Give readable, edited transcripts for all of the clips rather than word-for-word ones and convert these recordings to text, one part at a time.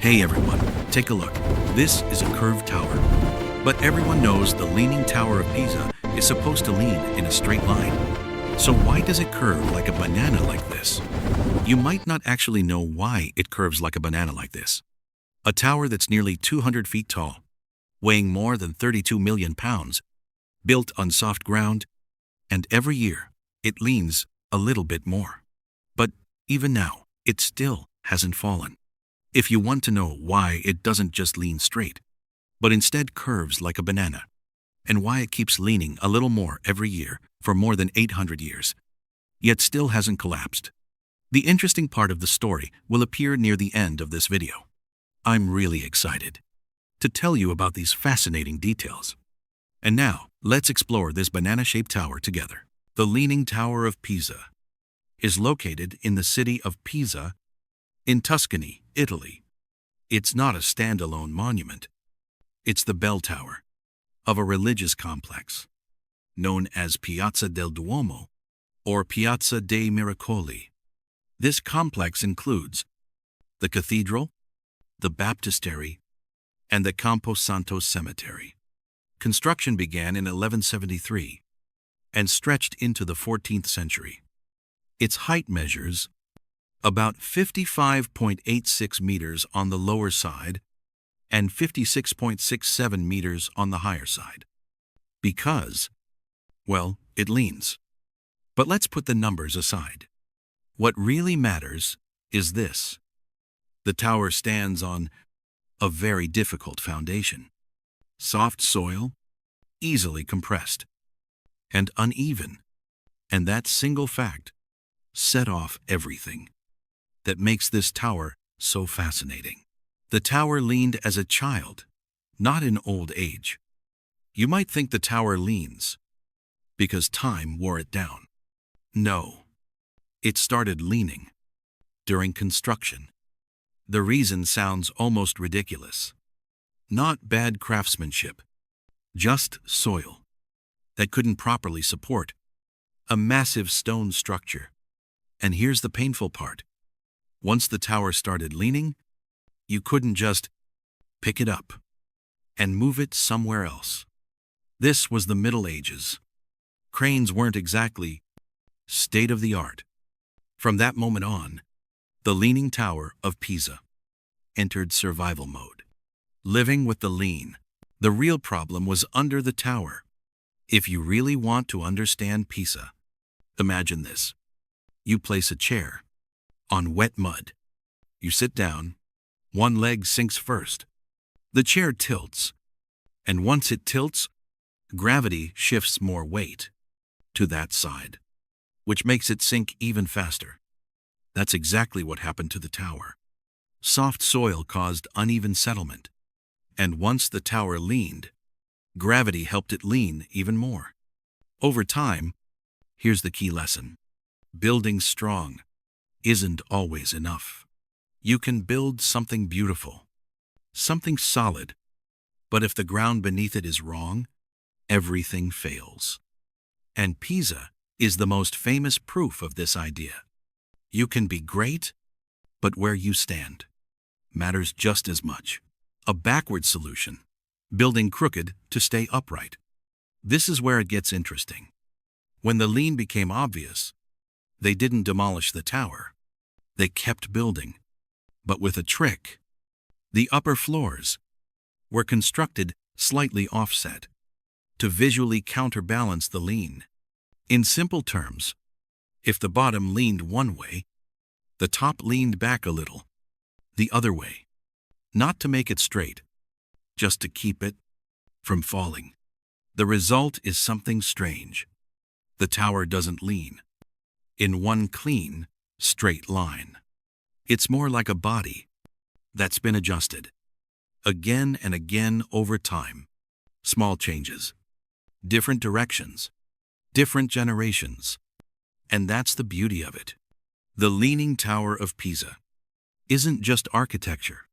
Hey everyone, take a look. This is a curved tower. But everyone knows the Leaning Tower of Pisa is supposed to lean in a straight line. So why does it curve like a banana like this? You might not actually know why it curves like a banana like this. A tower that's nearly 200 feet tall, weighing more than 32 million pounds, built on soft ground, and every year it leans a little bit more. But even now, it still hasn't fallen. If you want to know why it doesn't just lean straight, but instead curves like a banana, and why it keeps leaning a little more every year for more than 800 years, yet still hasn't collapsed, the interesting part of the story will appear near the end of this video. I'm really excited to tell you about these fascinating details. And now, let's explore this banana-shaped tower together. The Leaning Tower of Pisa is located in the city of Pisa in Tuscany, Italy. It's not a standalone monument. It's the bell tower of a religious complex known as Piazza del Duomo or Piazza dei Miracoli. This complex includes the cathedral, the baptistery, and the Camposanto cemetery. Construction began in 1173 and stretched into the 14th century. Its height measures about 55.86 meters on the lower side and 56.67 meters on the higher side. Because, well, it leans. But let's put the numbers aside. What really matters is this. The tower stands on a very difficult foundation. Soft soil, easily compressed, and uneven. And that single fact set off everything that makes this tower so fascinating. The tower leaned as a child, not in old age. You might think the tower leans because time wore it down. No, it started leaning during construction. The reason sounds almost ridiculous. Not bad craftsmanship, just soil that couldn't properly support a massive stone structure. And here's the painful part. Once the tower started leaning, you couldn't just pick it up and move it somewhere else. This was the Middle Ages. Cranes weren't exactly state-of-the-art. From that moment on, the Leaning Tower of Pisa entered survival mode. Living with the lean. The real problem was under the tower. If you really want to understand Pisa, imagine this. You place a chair on wet mud. You sit down, one leg sinks first. The chair tilts, and once it tilts, gravity shifts more weight to that side, which makes it sink even faster. That's exactly what happened to the tower. Soft soil caused uneven settlement, and once the tower leaned, gravity helped it lean even more. Over time, here's the key lesson. Building strong isn't always enough. You can build something beautiful, something solid, but if the ground beneath it is wrong, everything fails. And Pisa is the most famous proof of this idea. You can be great, but where you stand matters just as much. A backward solution, building crooked to stay upright. This is where it gets interesting. When the lean became obvious, they didn't demolish the tower. They kept building, but with a trick. The upper floors were constructed slightly offset to visually counterbalance the lean. In simple terms, if the bottom leaned one way, the top leaned back a little, the other way. Not to make it straight, just to keep it from falling. The result is something strange. The tower doesn't lean in one clean, straight line. It's more like a body that's been adjusted again and again over time. Small changes, different directions, different generations. And that's the beauty of it. The Leaning Tower of Pisa isn't just architecture.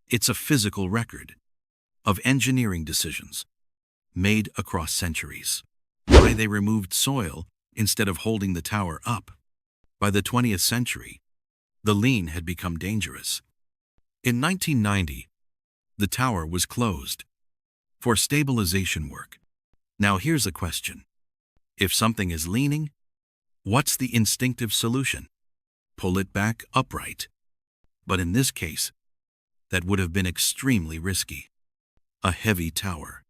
It's a physical record of engineering decisions made across centuries. Why they removed soil instead of holding the tower up. By the 20th century, the lean had become dangerous. In 1990, the tower was closed for stabilization work. Now here's a question. If something is leaning, what's the instinctive solution? Pull it back upright. But in this case, that would have been extremely risky. A heavy tower,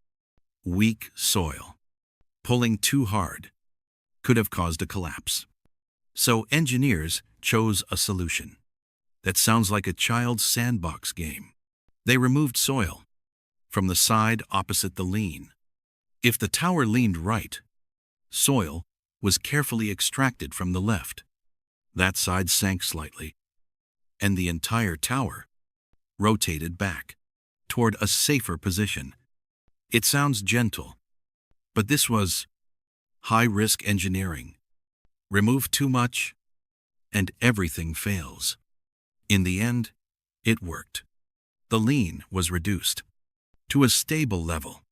weak soil, pulling too hard could have caused a collapse. So engineers chose a solution that sounds like a child's sandbox game. They removed soil from the side opposite the lean. If the tower leaned right, soil was carefully extracted from the left. That side sank slightly, and the entire tower rotated back toward a safer position. It sounds gentle, but this was high-risk engineering. Remove too much, and everything fails. In the end, it worked. The lean was reduced to a stable level,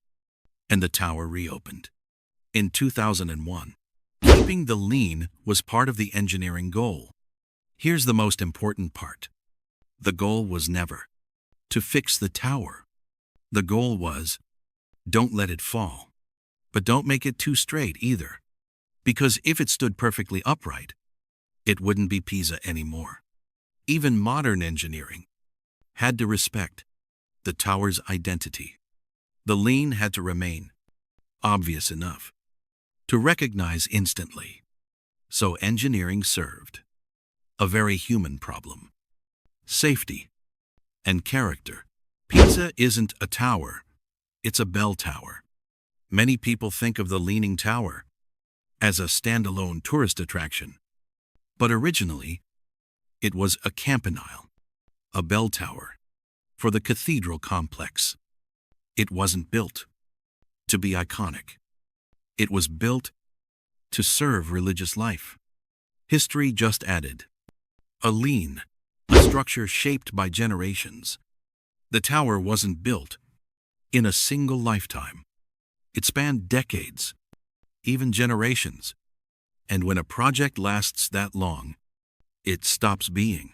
and the tower reopened. In 2001, keeping the lean was part of the engineering goal. Here's the most important part. The goal was never to fix the tower. The goal was, don't let it fall, but don't make it too straight either. Because if it stood perfectly upright, it wouldn't be Pisa anymore. Even modern engineering had to respect the tower's identity. The lean had to remain obvious enough to recognize instantly. So engineering served a very human problem: safety and character. Pisa isn't a tower, it's a bell tower. Many people think of the Leaning Tower as a standalone tourist attraction, but originally it was a campanile, a bell tower for the cathedral complex. It wasn't built to be iconic. It was built to serve religious life. History just added a lean, a structure shaped by generations. The tower wasn't built in a single lifetime. It spanned decades, even generations. And when a project lasts that long, it stops being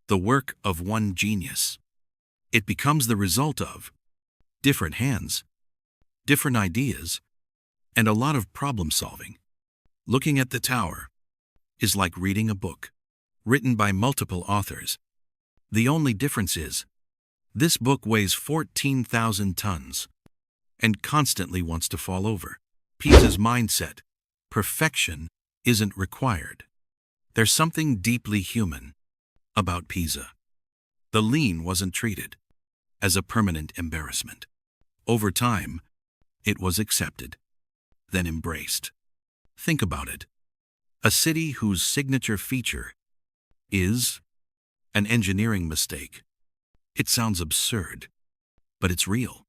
the work of one genius. It becomes the result of different hands, different ideas, and a lot of problem solving. Looking at the tower is like reading a book written by multiple authors. The only difference is, this book weighs 14,000 tons and constantly wants to fall over. Pisa's mindset: perfection isn't required. There's something deeply human about Pisa. The lean wasn't treated as a permanent embarrassment. Over time, it was accepted, then embraced. Think about it. A city whose signature feature is an engineering mistake. It sounds absurd, but it's real.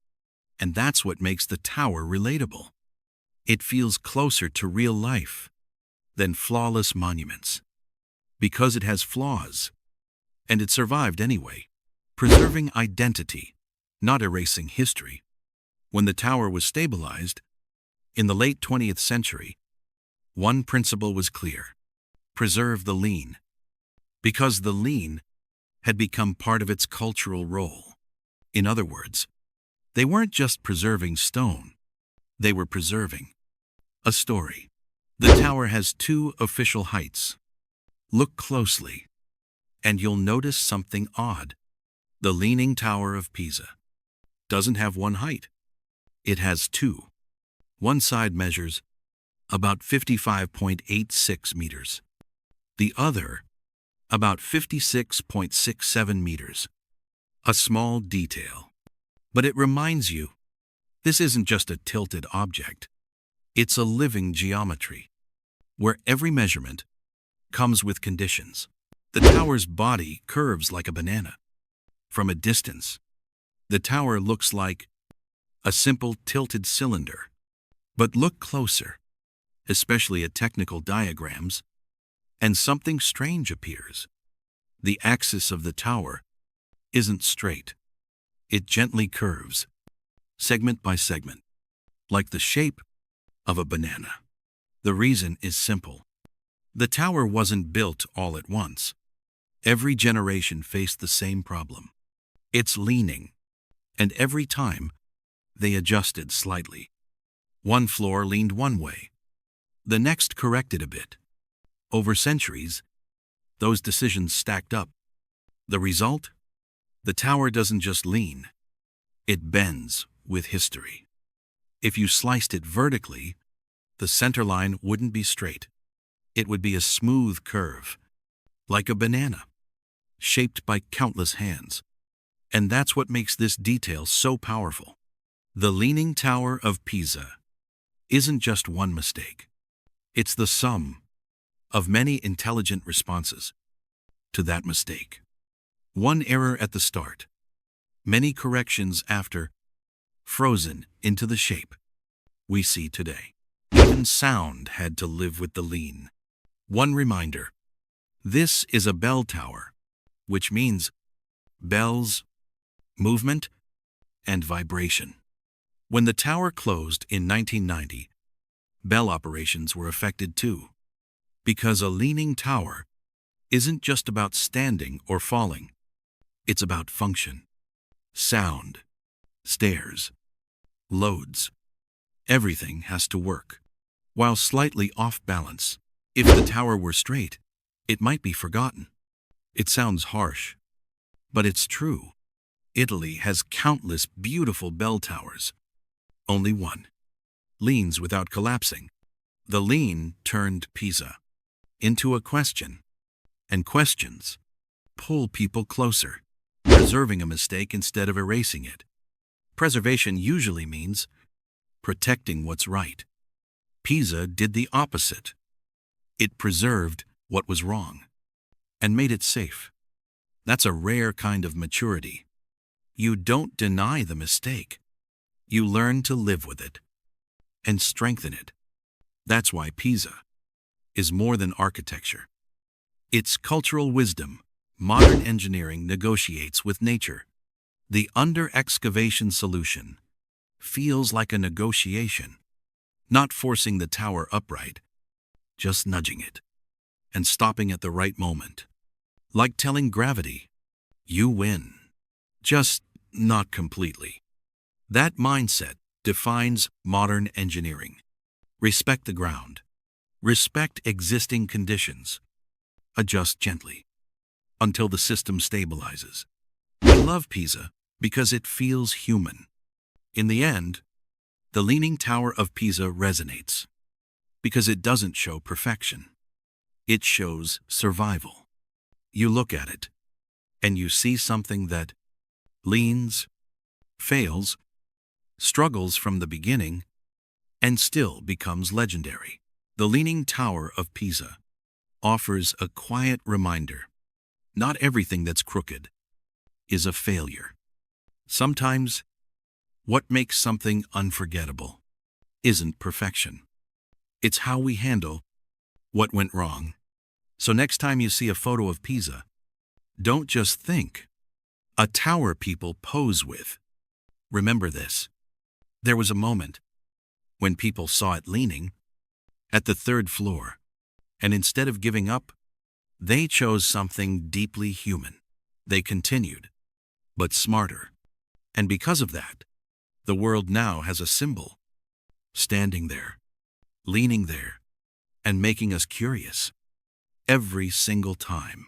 And that's what makes the tower relatable. It feels closer to real life than flawless monuments, because it has flaws, and it survived anyway, preserving identity, not erasing history. When the tower was stabilized in the late 20th century, one principle was clear: preserve the lean, because the lean had become part of its cultural role. In other words, they weren't just preserving stone, they were preserving a story. The tower has two official heights. Look closely, and you'll notice something odd. The Leaning Tower of Pisa doesn't have one height. It has two. One side measures about 55.86 meters. The other about 56.67 meters. A small detail, but it reminds you, this isn't just a tilted object. It's a living geometry, where every measurement comes with conditions. The tower's body curves like a banana. From a distance, the tower looks like a simple tilted cylinder. But look closer, especially at technical diagrams, and something strange appears. The axis of the tower isn't straight. It gently curves, segment by segment, like the shape of a banana. The reason is simple. The tower wasn't built all at once. Every generation faced the same problem: It's leaning. And every time, they adjusted slightly. One floor leaned one way. The next corrected a bit. Over centuries, those decisions stacked up. The result? The tower doesn't just lean. It bends with history. If you sliced it vertically, the center line wouldn't be straight. It would be a smooth curve, like a banana, shaped by countless hands. And that's what makes this detail so powerful. The Leaning Tower of Pisa isn't just one mistake. It's the sum of many intelligent responses to that mistake. One error at the start, many corrections after, frozen into the shape we see today. Even sound had to live with the lean. One reminder: this is a bell tower, which means bells, movement, and vibration. When the tower closed in 1990, bell operations were affected too, because a leaning tower isn't just about standing or falling. It's about function, sound, stairs, loads. Everything has to work. While slightly off balance, if the tower were straight, it might be forgotten. It sounds harsh, but it's true. Italy has countless beautiful bell towers. Only one leans without collapsing. The lean turned Pisa into a question, and questions pull people closer, preserving a mistake instead of erasing it. Preservation usually means protecting what's right. Pisa did the opposite. It preserved what was wrong and made it safe. That's a rare kind of maturity. You don't deny the mistake. You learn to live with it and strengthen it. That's why Pisa is more than architecture. It's cultural wisdom. Modern engineering negotiates with nature. The under-excavation solution feels like a negotiation, not forcing the tower upright, just nudging it and stopping at the right moment. Like telling gravity, you win, just not completely. That mindset defines modern engineering. Respect the ground. Respect existing conditions. Adjust gently until the system stabilizes. I love Pisa because it feels human. In the end, the Leaning Tower of Pisa resonates because it doesn't show perfection. It shows survival. You look at it and you see something that leans, fails, struggles from the beginning, and still becomes legendary. The Leaning Tower of Pisa offers a quiet reminder: not everything that's crooked is a failure. Sometimes, what makes something unforgettable isn't perfection. It's how we handle what went wrong. So next time you see a photo of Pisa, don't just think, a tower people pose with. Remember this: there was a moment when people saw it leaning at the third floor, and instead of giving up, they chose something deeply human. They continued, but smarter. And because of that, the world now has a symbol, standing there, leaning there, and making us curious every single time.